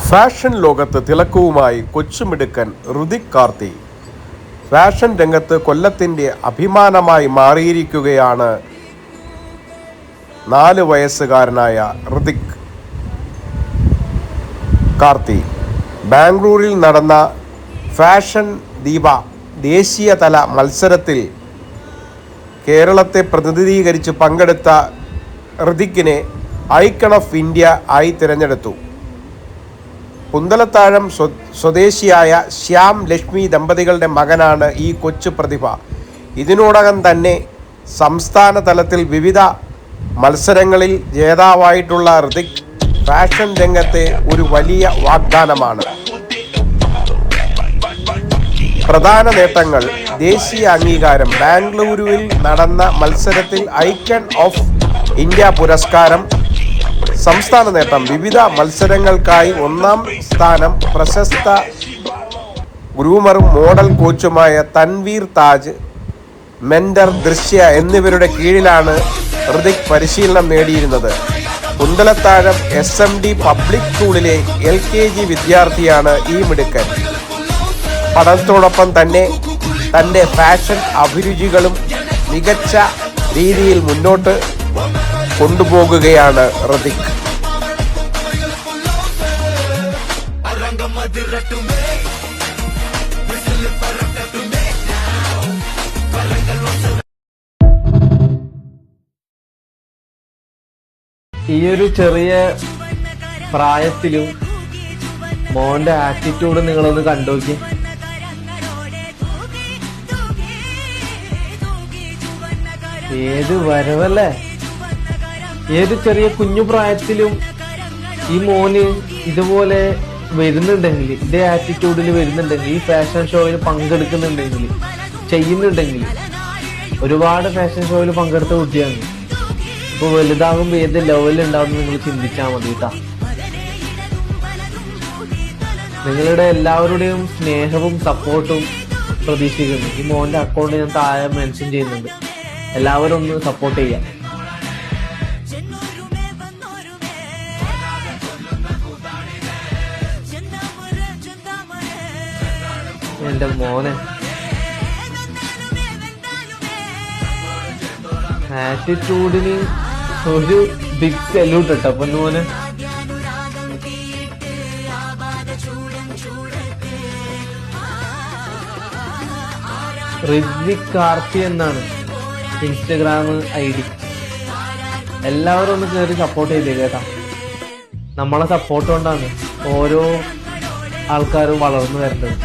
Fashion ലോകത്ത് തിളക്കവുമായി കൊച്ചുമിടുക്കൻ Hrithik Karti. Fashion രംഗത്ത് കൊല്ലത്തിൻ്റെ അഭിമാനമായി മാറിയിരിക്കുകയാണ് 4 വയസ്സുകാരനായ ഋതിക് കാർത്തി. ബാംഗ്ലൂരിൽ നടന്ന ഫാഷൻ ദീപ ദേശീയതല മത്സരത്തിൽ കേരളത്തെ പ്രതിനിധീകരിച്ച് പങ്കെടുത്ത ഋതിക്കിനെ ഐക്കൺ ഓഫ് ഇന്ത്യ ആയി തിരഞ്ഞെടുത്തു. കുന്തലത്താഴം സ്വദേശിയായ ശ്യാം ലക്ഷ്മി ദമ്പതികളുടെ മകനാണ് ഈ കൊച്ചു പ്രതിഭ. ഇതിനോടകം തന്നെ സംസ്ഥാന തലത്തിൽ വിവിധ മത്സരങ്ങളിൽ ജേതാവായിട്ടുള്ള ഋതിക് ഫാഷൻ രംഗത്തെ ഒരു വലിയ വാഗ്ദാനമാണ്. പ്രധാന നേട്ടങ്ങൾ: ദേശീയ അംഗീകാരം, ബാംഗ്ലൂരുവിൽ നടന്ന മത്സരത്തിൽ ഐക്കൺ ഓഫ് ഇന്ത്യ പുരസ്കാരം, സംസ്ഥാന നേട്ടം, വിവിധ മത്സരങ്ങൾക്കായി 1ാം സ്ഥാനം, പ്രശസ്ത ഗ്രൂമറും മോഡൽ കോച്ചുമായ തൻവീർ താജ്, മെൻഡർ ദൃശ്യ എന്നിവരുടെ കീഴിലാണ് ഋതിക് പരിശീലനം നേടിയിരുന്നത്. കുന്തലത്താഴം SMD പബ്ലിക് സ്കൂളിലെ LKG വിദ്യാർത്ഥിയാണ് ഈ മിടുക്കൻ. പഠനത്തോടൊപ്പം തന്നെ തൻ്റെ ഫാഷൻ അഭിരുചികളും മികച്ച രീതിയിൽ മുന്നോട്ട് കൊണ്ടുപോകുകയാണ് ഋതിക്. ഈ ഒരു ചെറിയ പ്രായത്തിലും മോന്റെ ആറ്റിറ്റ്യൂഡ് നിങ്ങളൊന്ന് കണ്ടുനോക്കി. ഏത് വരവല്ലേ! ഏത് ചെറിയ കുഞ്ഞു പ്രായത്തിലും ഈ മോന് ഇതുപോലെ വരുന്നുണ്ടെങ്കിൽ, ഇതേ ആറ്റിറ്റ്യൂഡിൽ വരുന്നുണ്ടെങ്കിൽ, ഈ ഫാഷൻ ഷോയിൽ പങ്കെടുക്കുന്നുണ്ടെങ്കിൽ, ചെയ്യുന്നുണ്ടെങ്കിൽ, ഒരുപാട് ഫാഷൻ ഷോയിൽ പങ്കെടുത്ത കുട്ടിയാണ്. ഇപ്പൊ വലുതാകുമ്പോ ഏത് ലെവലിൽ ഉണ്ടാവും നിങ്ങൾ ചിന്തിച്ചാൽ മതി കേട്ടാ. നിങ്ങളുടെ എല്ലാവരുടെയും സ്നേഹവും സപ്പോർട്ടും പ്രതീക്ഷിക്കുന്നു. ഈ മോന്റെ അക്കൗണ്ട് ഞാൻ താഴെ മെൻഷൻ ചെയ്യുന്നുണ്ട്. എല്ലാവരും ഒന്ന് സപ്പോർട്ട് ചെയ്യാം. എന്റെ മോനെ ആറ്റിറ്റ്യൂഡിന് ഒരു ബിഗ് സല്യൂട്ട് ഇട്ടോ പൊന്നുമോനെ. ഋതിക് കാർത്തി എന്നാണ് ഇൻസ്റ്റഗ്രാം ID. എല്ലാവരും ഒന്ന് കയറി സപ്പോർട്ട് ചെയ്തേ കേട്ടാ. നമ്മളെ സപ്പോർട്ട് കൊണ്ടാണ് ഓരോ ആൾക്കാരും വളർന്നു വരുന്നത്.